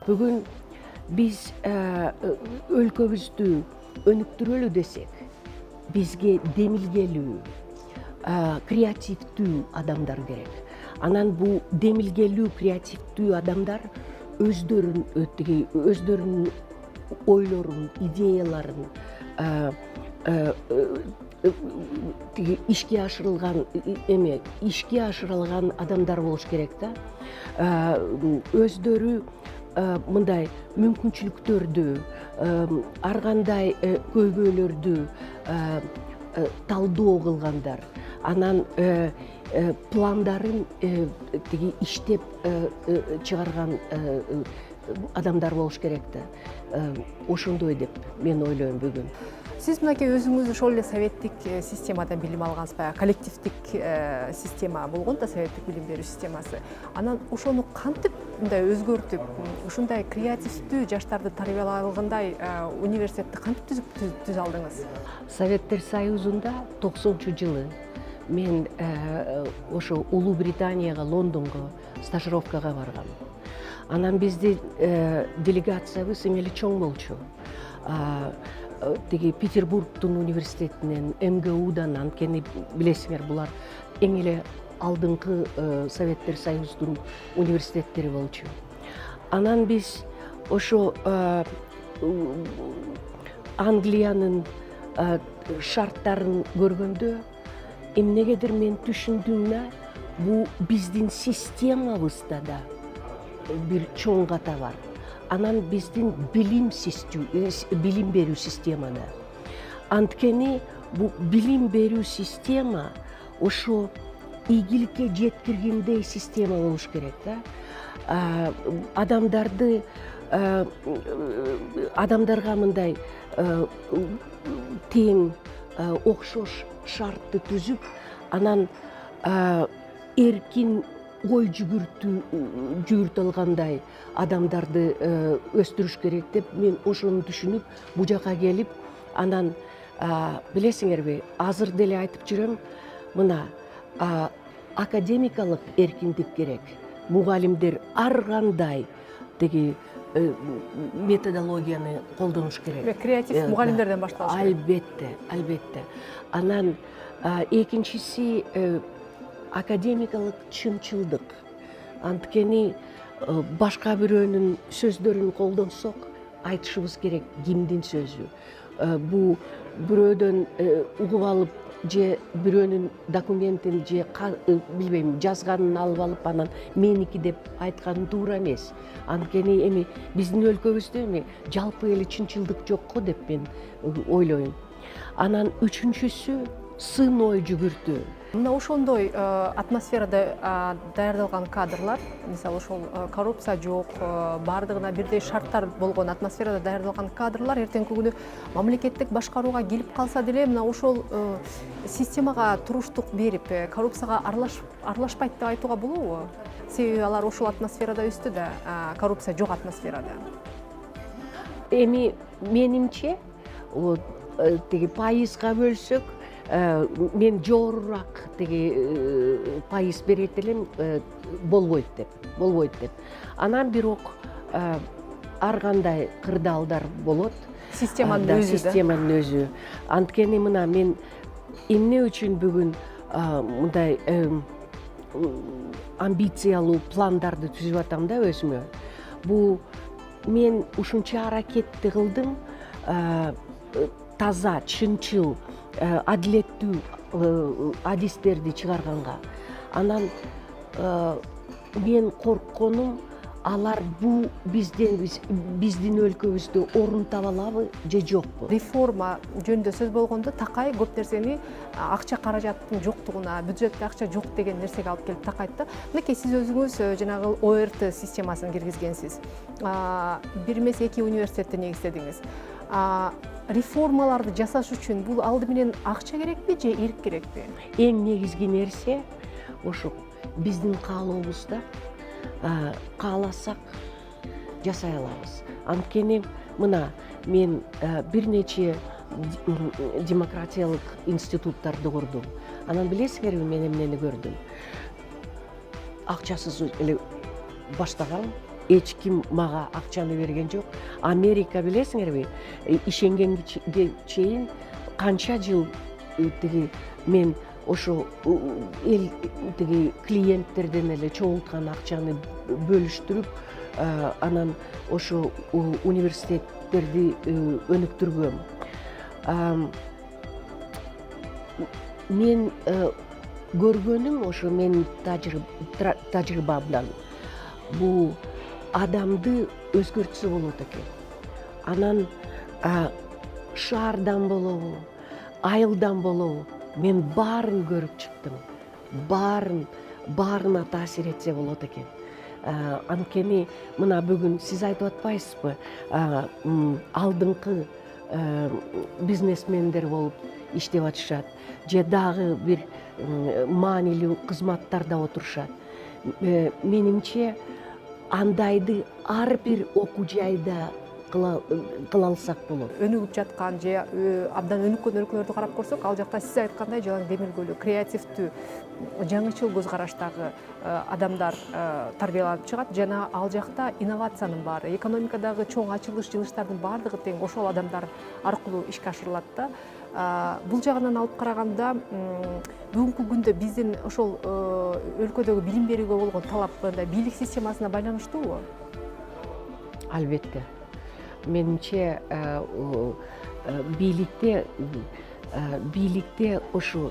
Бүгүн биз өлкөбүздү өнүктүрөлү десек, бизге демилгелүү, креативдүү адамдар керек. Анан бул демилгелүү, креативдүү адамдар өздөрүнүн ойлорун, идеяларын ишке ашырылган адамдар болуш керек да. Өздөрү мындай мүмкүнчүлүктөрдү, ар кандай көйгөйлөрдү талдоо кылгандар, анан пландарын иштеп чыгарган адамдар болуш керек да. Ошондой деп мен ойлойм бүгүн. Сиз мынакей өзүңүз ошол эле советтик системадан билим алгансыз, баягы коллективдик система болгон да, советтик билим берүү системасы. Анан ошону кантип мындай өзгөртүп, ушундай креативдүү жаштарды тарбиялай алгандай университетти кантип түзө алдыңыз? Советтер Союзунда 90-жылы мен ошо Улуу Британияга, Лондонго стажировкага баргам. Анан бизди делегациябыз эми эле чоң болчу. Петербургдун университетинен, МГУдан, анткени билесиңер, булар эң эле алдыңкы Советтер Союздун университеттери болчу. Анан биз ошо Англиянын шарттарын көргөндө эмнегедир мен түшүндүм да, бул биздин системабызда да бир чоң ката бар. Анан биздин билим берүү системада. Анткени бул билим берүү система ошо ийгиликке жеткиргендей система болуш керек да. Адамдарга мындай тең, окшош шартты түзүп, анан эркин ой жүгүртө алгандай адамдарды өстүрүш керек деп мен ошону түшүнүп, бул жака келип, анан билесиңерби, азыр деле айтып жүрөм, мына академикалык эркиндик керек. Мугалимдер ар кандай методологияны колдонуш керек. Креатив мугалимдерден башталыш керек. Албетте. Анан экинчиси академикалык чынчылдык. Анткени башка бирөөнүн сөздөрүн колдонсок, айтышыбыз керек кимдин сөзү. Бул бирөөдөн угуп алып, же бирөөнүн документин, же билбейм, жазганын алып алып, анан меники деп айткан туура эмес. Анткени эми биздин өлкөбүздө эми жалпы эле чынчылдык жок го деп мен ойлойм. Анан үчүнчүсү сын ой жүгүртүү. Мына ошондой атмосферада даярдалган кадрлар, мисалы ошол коррупция жок, баардыгына бирдей шарттар болгон атмосферада даярдалган кадрлар эртеңки күнү мамлекеттик башкарууга келип калса деле, мына ошол системага туруштук берип, коррупцияга аралашпайт деп айтууга болобу? Себеби алар ошол атмосферада өстү да, коррупция жок атмосферада. Эми менимче, пайызга бөлсөк, мен жогорурак пайыз берет элем, болбойт деп. Анан бирок ар кандай кырдаалдар болот. Системанын өзү. Анткени мына мен эмне үчүн бүгүн мындай амбициялуу пландарды түзүп атам да өзүмө. Бул мен ушунча аракетти кылдым, таза, чынчыл, адилеттүү адистерди чыгарганга. Анан мен коркконум, алар бул биздин өлкөбүздө орун таба алабы же жокпу? Реформа жөнүндө сөз болгондо Такай көп нерсени акча каражаттын жоктугуна, бюджетте акча жок деген нерсеге алып келип такайт да. Мынакей сиз өзүңүз жанагы ОРТ системасын киргизгенсиз. Бир эмес, эки университетти негиздедиңиз. Реформаларды жасаш үчүн бул алды менен акча керекпи же эрк керекпи? Эң негизги нерсе ошо биздин каалообузда, кааласак жасай алабыз. Анткени мына мен бир нече демократиялык институттарды курдум. Анан билесиңерби, мен эмнени көрдүм? Акчасыз эле баштагам, эч ким мага акчаны берген жок. Америка билесиңерби, ишенгенге чейин канча жыл тиги мен ошо эл тиги клиенттерден эле чогулткан акчаны бөлүштүрүп, анан ошо университеттерди өнүктүргөм. Мен көргөнүм ошо менин тажрыйбамдан бул адамды өзгөртсө болот экен. Анан шаардан болобу, айылдан болобу, мен баарын көрүп чыктым. Баарына таасир этсе болот экен. Анткени мына бүгүн сиз айтып атпайсызбы, алдыңкы бизнесмендер болуп иштеп атышат, же дагы бир маанилүү кызматтарда отурушат. Менимче андайды ар бир окуу жайда кыла алсак болот. Өнүгүп жаткан же абдан өнүккөн өлкөлөрдү карап көрсөк, ал жакта сиз айткандай жалаң демилгөлүү, креативдүү, жаңычыл көз караштагы адамдар тарбияланып чыгат жана ал жакта инновациянын баары, экономикадагы чоң ачылыштардын баардыгы тең ошол адамдар аркылуу ишке ашырылат да. Бул жагынан алып караганда бүгүнкү күндө биздин ошол өлкөдөгү билим берүүгө болгон талап бийлик системасына байланыштуубу? Албетте. Менимче бийликте ошол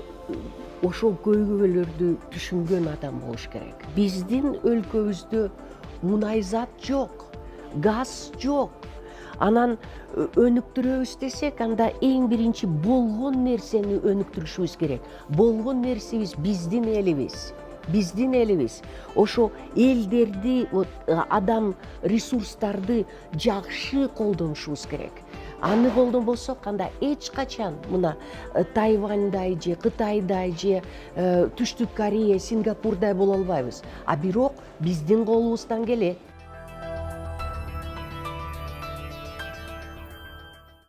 көйгөйлөрдү түшүнгөн адам болуш керек. Биздин өлкөбүздө мунай зат жок, газ жок. Анан өнүктүрөбүз десек, анда эң биринчи болгон нерсени өнүктүрүшүбүз керек. Болгон нерсебиз биздин элибиз. Ошо элдерди, адам ресурстарды жакшы колдонушубуз керек. Аны колдонбосок, анда эч качан мына Тайваньдай же Кытайдай же Түштүк Корея, Сингапурдай боло албайбыз. А бирок биздин колубуздан келет.